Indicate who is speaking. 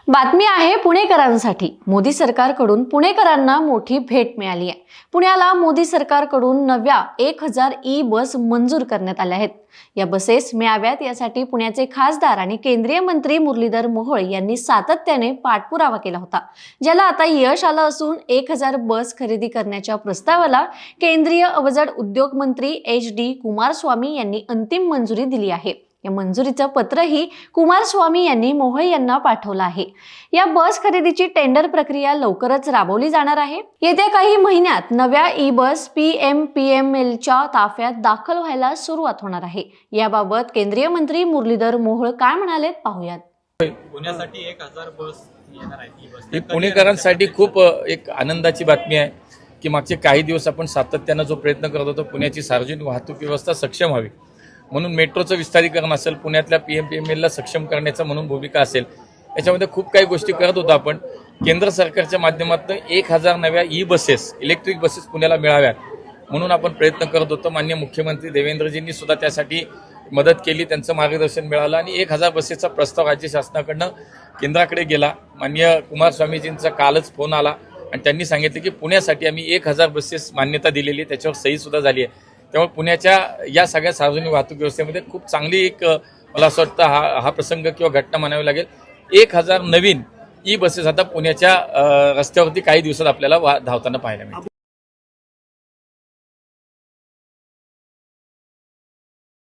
Speaker 1: बातमी आहे पुणेकरांसाठी। मोदी सरकारकडून पुणेकरांना मोठी भेट मिळाली आहे। पुण्याला मोदी सरकारकडून नव्या 1000 ई बस मंजूर करण्यात आल्या आहेत। या बसेस मिळाव्यात यासाठी पुण्याचे खासदार आणि केंद्रीय मंत्री मुरलीधर मोहोळ यांनी सातत्याने पाठपुरावा केला होता, ज्याला आता यश आलं असून 1000 बस खरेदी करण्याच्या प्रस्तावाला केंद्रीय अवजड उद्योग मंत्री HD कुमारस्वामी यांनी अंतिम मंजुरी दिली आहे। या मंजुरीचं पत्रही कुमारस्वामी यांनी मोहोळ यांना पाठवलं आहे। या बस खरेदीची टेंडर प्रक्रिया लवकरच राबवली जाणार आहे। येत्या काही महिन्यात नव्या ई बस PMPMLच्या ताफ्यात दाखल व्हायला सुरुवात होणार आहे। याबाबत केंद्रीय मंत्री मुरलीधर मोहोळ काय म्हणाले पाहूयात।
Speaker 2: पुण्यासाठी 1000 बस येणार आहे।
Speaker 3: ही पुणेकरांसाठी खूप एक आनंदाची बातमी आहे की मागचे काही दिवस आपण सातत्याने जो प्रयत्न करत होतो पुण्याची सार्वजनिक वाहतूक व्यवस्था सक्षम व्हावी म्हणून मेट्रोचं विस्तारीकरण असेल, पुण्यातल्या PMPMLला सक्षम करण्याचं म्हणून भूमिका असेल, याच्यामध्ये खूप काही गोष्टी करत होतो आपण। केंद्र सरकारच्या माध्यमातून 1000 नव्या ई बसेस, इलेक्ट्रिक बसेस पुण्याला मिळाव्यात म्हणून आपण प्रयत्न करत होतो। माननीय मुख्यमंत्री देवेंद्रजींनी सुद्धा त्यासाठी मदत केली, त्यांचं मार्गदर्शन मिळालं आणि 1000 बसेसचा प्रस्ताव राज्य शासनाकडनं केंद्राकडे गेला। माननीय कुमारस्वामीजींचा कालच फोन आला आणि त्यांनी सांगितले की पुण्यासाठी आम्ही 1000 बसेस मान्यता दिलेली, त्याच्यावर सही सुद्धा झाली आहे। त्यामुळे पुण्याच्या या सगळ्या सार्वजनिक वाहतूक व्यवस्थेमध्ये खूप चांगली एक मला असं वाटतं हा प्रसंग किंवा घटना म्हणावी लागेल। 1000 नवीन ई बसेस आता पुण्याच्या रस्त्यावरती काही दिवसात आपल्याला धावताना पाहायला मिळतील।